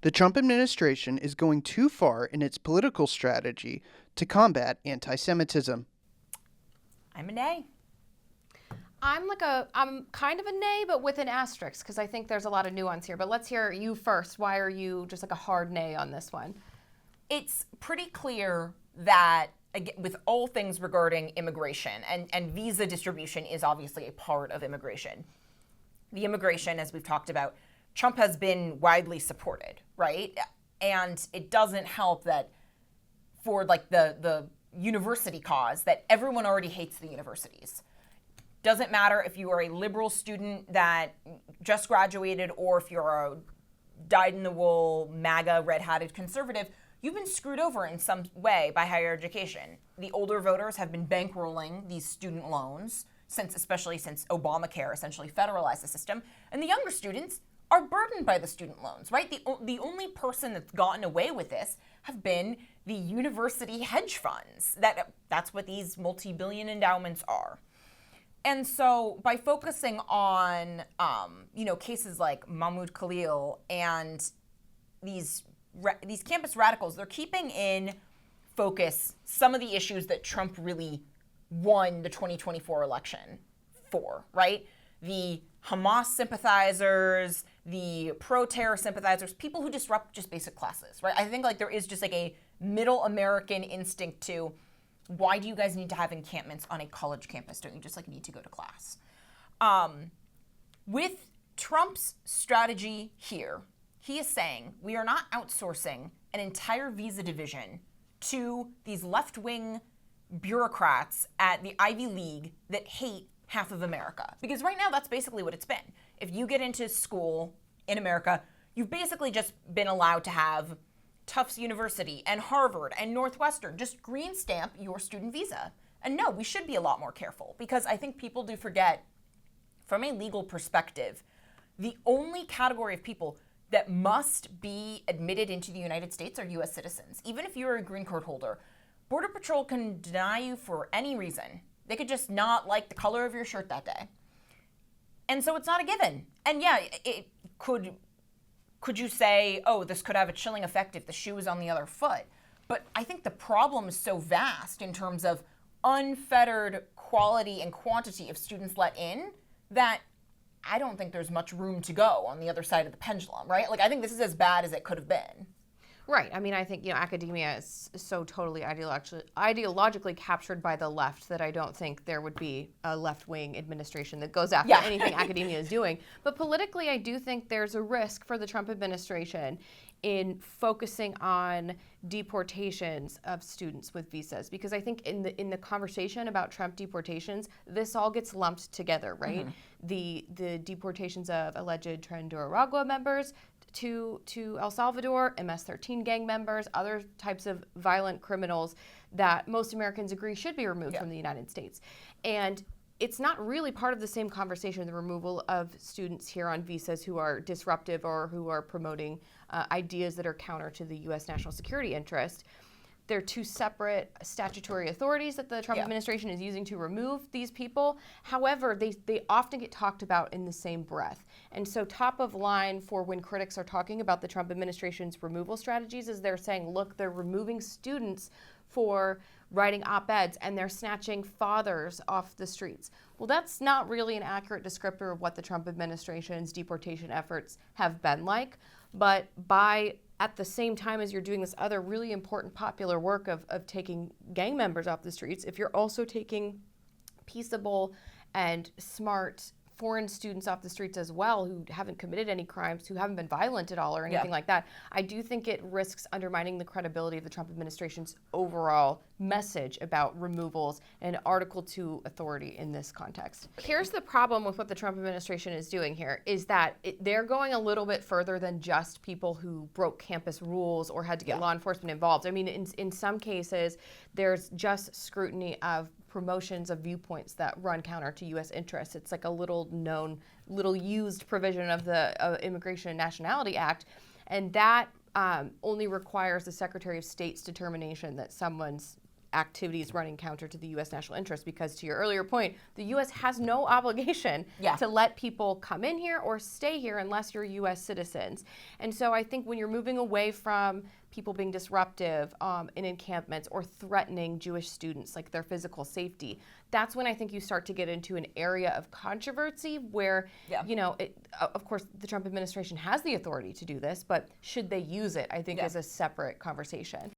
The Trump administration is going too far in its political strategy to combat anti-Semitism. I'm a nay. I'm kind of a nay, but with an asterisk, because I think there's a lot of nuance here. But let's hear you first. Why are you just like a hard nay on this one? It's pretty clear that, again, with all things regarding immigration, and visa distribution is obviously a part of immigration. The immigration, as we've talked about, Trump has been widely supported, right? And it doesn't help that for like the university cause that everyone already hates the universities. Doesn't matter if you are a liberal student that just graduated or if you're a dyed-in-the-wool, MAGA, red-hatted conservative, you've been screwed over in some way by higher education. The older voters have been bankrolling these student loans, especially since Obamacare essentially federalized the system, and the younger students are burdened by the student loans, right? The only person that's gotten away with this have been the university hedge funds. That's what these multi-billion endowments are. And so by focusing on, cases like Mahmoud Khalil and these campus radicals, they're keeping in focus some of the issues that Trump really won the 2024 election for, right? The Hamas sympathizers, the pro-terror sympathizers, people who disrupt just basic classes, right? I think like there is just like a middle American instinct to, why do you guys need to have encampments on a college campus? Don't you just like need to go to class? With Trump's strategy here, he is saying we are not outsourcing an entire visa division to these left-wing bureaucrats at the Ivy League that hate half of America. Because right now that's basically what it's been. If you get into school in America, you've basically just been allowed to have Tufts University and Harvard and Northwestern just green stamp your student visa. And no, we should be a lot more careful because I think people do forget, from a legal perspective, the only category of people that must be admitted into the United States are U.S. citizens. Even if you're a green card holder, Border Patrol can deny you for any reason. They could just not like the color of your shirt that day. And so it's not a given. And yeah, it could you say, oh, this could have a chilling effect if the shoe is on the other foot. But I think the problem is so vast in terms of unfettered quality and quantity of students let in that I don't think there's much room to go on the other side of the pendulum, right? Like, I think this is as bad as it could have been. Right. I mean, I think, academia is so totally ideologically captured by the left that I don't think there would be a left-wing administration that goes after anything academia is doing. But politically, I do think there's a risk for the Trump administration in focusing on deportations of students with visas, because I think in the conversation about Trump deportations, this all gets lumped together, right? Mm-hmm. The deportations of alleged Tren de Aragua members to El Salvador, MS-13 gang members, other types of violent criminals that most Americans agree should be removed from the United States. And it's not really part of the same conversation, the removal of students here on visas who are disruptive or who are promoting ideas that are counter to the U.S. national security interest. They're two separate statutory authorities that the Trump administration is using to remove these people. However, they often get talked about in the same breath. And so top of line for when critics are talking about the Trump administration's removal strategies is they're saying, look, they're removing students for writing op-eds and they're snatching fathers off the streets. Well, that's not really an accurate descriptor of what the Trump administration's deportation efforts have been like. But at the same time as you're doing this other really important popular work of taking gang members off the streets, if you're also taking peaceable and smart foreign students off the streets as well who haven't committed any crimes, who haven't been violent at all or anything like that, I do think it risks undermining the credibility of the Trump administration's overall message about removals and Article 2 authority in this context. Here's the problem with what the Trump administration is doing here, is that they're going a little bit further than just people who broke campus rules or had to get law enforcement involved. I mean, in some cases, there's just scrutiny of promotions of viewpoints that run counter to U.S. interests. It's like a little used provision of the Immigration and Nationality Act, and that only requires the Secretary of State's determination that someone's activities running counter to the U.S. national interest, because to your earlier point, the U.S. has no obligation to let people come in here or stay here unless you're U.S. citizens. And so I think when you're moving away from people being disruptive in encampments or threatening Jewish students, like their physical safety, that's when I think you start to get into an area of controversy where, of course, the Trump administration has the authority to do this, but should they use it, I think is a separate conversation.